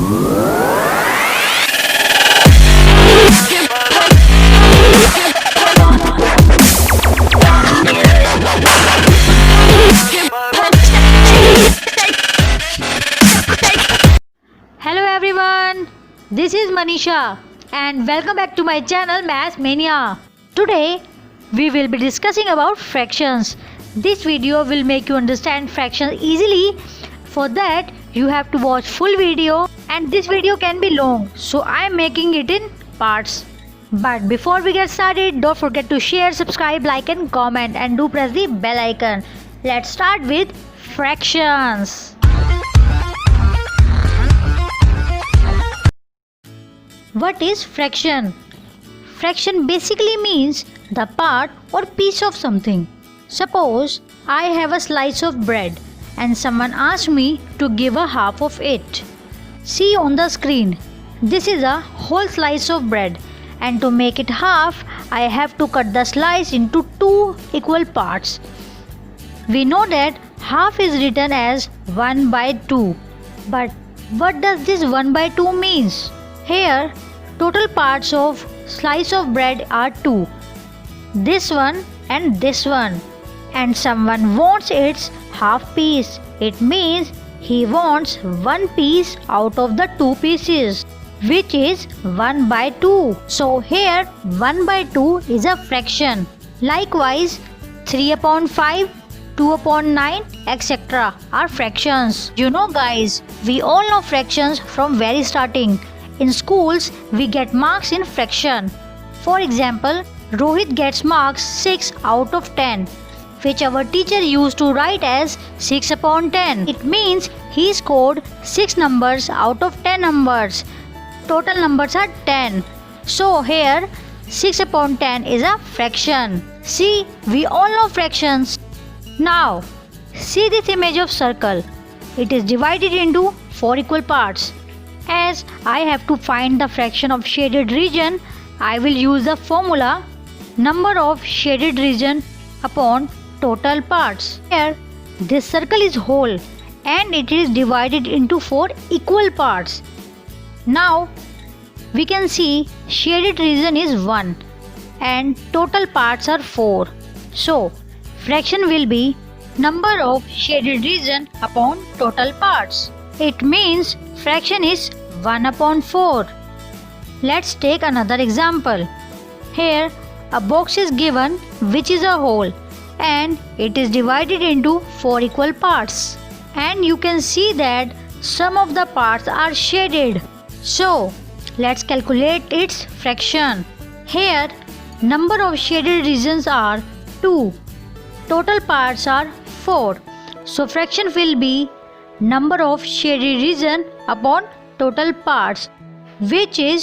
Hello everyone, this is Manisha and welcome back to my channel Math Mania. Today we will be discussing about fractions. This video will make you understand fractions easily. For that you have to watch full video, and this video can be long, so I am making it in parts. But before we get started, don't forget to share, subscribe, like and comment, and do press the bell icon. Let's start with fractions. What is fraction? Fraction basically means the part or piece of something. Suppose I have a slice of bread and someone asks me to give a half of it. See on the screen, this is a whole slice of bread, and to make it half, I have to cut the slice into two equal parts. We know that half is written as 1/2. But what does this 1/2 means? Here, total parts of slice of bread are 2. This one and this one. And someone wants its half piece. It means he wants one piece out of the two pieces, which is 1/2. So here 1/2 is a fraction. Likewise, 3/5, 2/9, etc. are fractions. You know guys, we all know fractions from very starting. In schools, we get marks in fraction. For example, Rohit gets marks 6 out of 10, which our teacher used to write as 6/10. It means he scored 6 numbers out of 10 numbers. Total numbers are 10. So here 6/10 is a fraction. See, we all know fractions. Now, see this image of circle. It is divided into 4 equal parts. As I have to find the fraction of shaded region, I will use the formula number of shaded region upon total parts. Here, this circle is whole and it is divided into 4 equal parts. Now, we can see shaded region is 1 and total parts are 4. So, fraction will be number of shaded region upon total parts. It means fraction is 1/4. Let's take another example. Here a box is given which is a whole and it is divided into 4 equal parts. And you can see that some of the parts are shaded. So let's calculate its fraction. Here number of shaded regions are 2. Total parts are 4. So fraction will be number of shaded region upon total parts, which is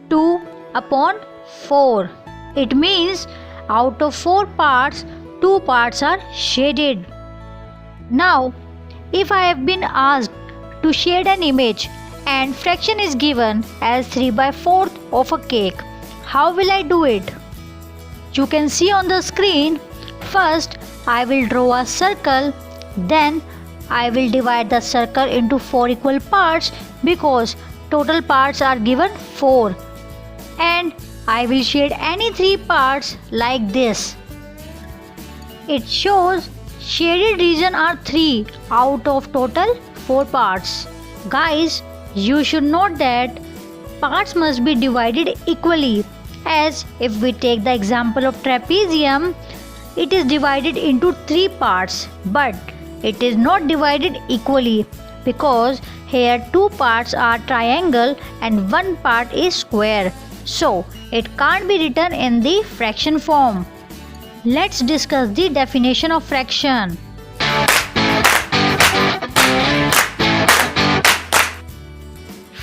2/4. It means out of 4 parts, 2 parts are shaded. Now, if I have been asked to shade an image and fraction is given as 3/4 of a cake, how will I do it? You can see on the screen. First, I will draw a circle, then I will divide the circle into 4 equal parts because total parts are given 4, and I will shade any 3 parts like this. It shows shaded region are 3 out of total 4 parts. Guys, you should note that parts must be divided equally, as if we take the example of trapezium, it is divided into 3 parts, but it is not divided equally because here 2 parts are triangle and 1 part is square. So it can't be written in the fraction form. Let's discuss the definition of fraction.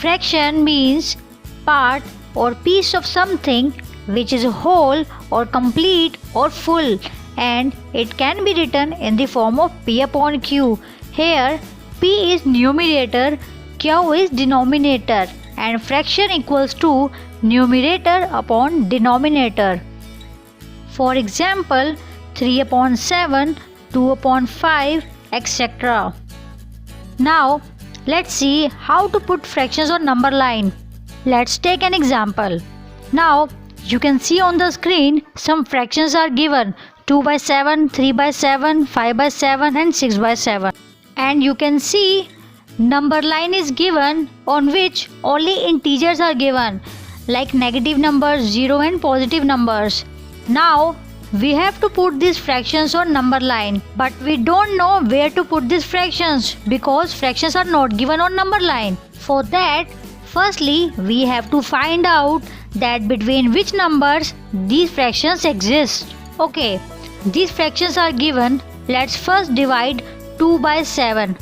Fraction means part or piece of something which is whole or complete or full, and it can be written in the form of P/Q. Here P is numerator, Q is denominator, and fraction equals to numerator upon denominator. For example, 3/7, 2/5, etc. Now Let's see how to put fractions on number line. Let's take an example. Now you can see on the screen some fractions are given: 2 by 7, 3 by 7, 5 by 7 and 6 by 7. And you can see number line is given on which only integers are given, like negative numbers, 0 and positive numbers. Now we have to put these fractions on number line, but we don't know where to put these fractions because fractions are not given on number line. For that, firstly we have to find out that between which numbers these fractions exist. Okay, these fractions are given. Let's first divide 2 by 7.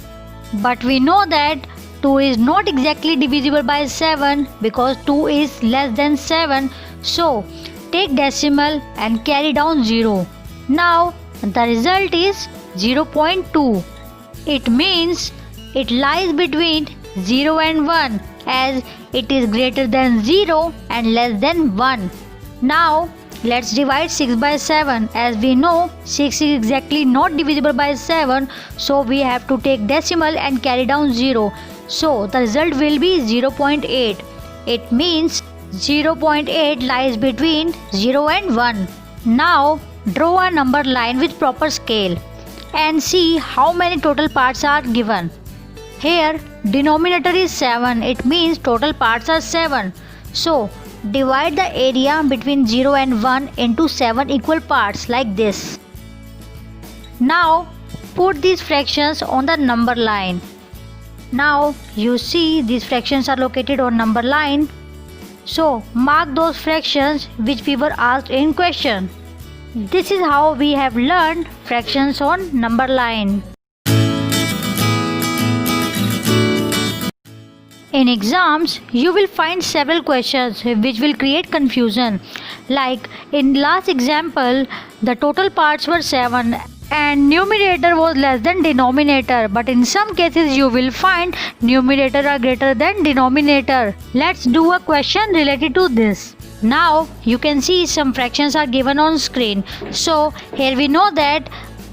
But we know that 2 is not exactly divisible by 7 because 2 is less than 7. So take decimal and carry down 0. Now the result is 0.2. It means it lies between 0 and 1 as it is greater than 0 and less than 1. Now let's divide 6 by 7. As we know, 6 is exactly not divisible by 7, so we have to take decimal and carry down 0. So the result will be 0.8. It means 0.8 lies between 0 and 1. Now draw a number line with proper scale and see how many total parts are given. Here denominator is 7. It means total parts are 7. So divide the area between 0 and 1 into 7 equal parts like this. Now put these fractions on the number line. Now you see these fractions are located on number line. So mark those fractions which we were asked in question. This is how we have learned fractions on number line. In exams, you will find several questions which will create confusion. Like in last example, the total parts were 7 and numerator was less than denominator. But in some cases you will find numerator are greater than denominator. Let's do a question related to this. Now you can see some fractions are given on screen. So here we know that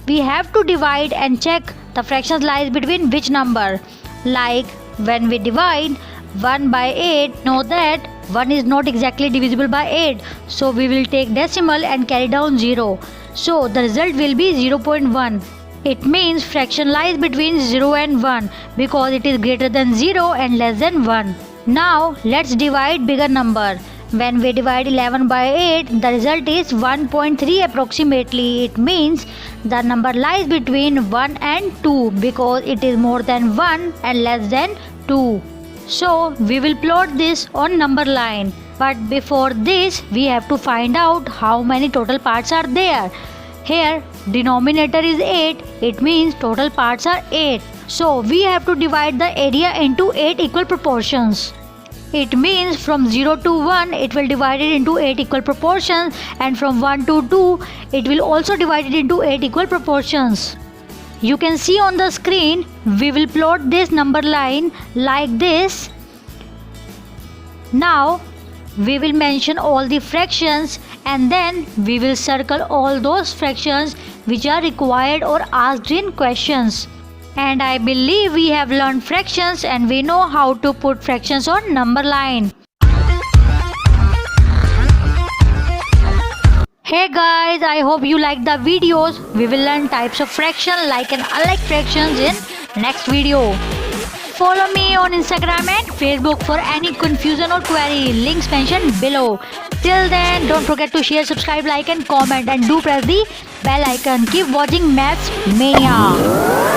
we have to divide and check the fractions lies between which number. Like when we divide 1 by 8, know that 1 is not exactly divisible by 8. So we will take decimal and carry down 0. So the result will be 0.1. It means fraction lies between 0 and 1 because it is greater than 0 and less than 1. Now let's divide bigger number. When we divide 11 by 8, the result is 1.3 approximately. It means the number lies between 1 and 2 because it is more than 1 and less than 2. So we will plot this on number line. But before this, we have to find out how many total parts are there. Here denominator is 8. It means total parts are 8. So we have to divide the area into 8 equal proportions. It means from 0 to 1 it will divide it into 8 equal proportions, and from 1 to 2 it will also divide it into 8 equal proportions. You can see on the screen we will plot this number line like this. Now we will mention all the fractions and then we will circle all those fractions which are required or asked in questions. And I believe we have learned fractions and we know how to put fractions on number line. Hey guys, I hope you like the videos. We will learn types of fraction, like and unlike fractions in next video. Follow me on Instagram and Facebook for any confusion or query. Links mentioned below. Till then, don't forget to share, subscribe, like and comment, and do press the bell icon. Keep watching Maths Mania.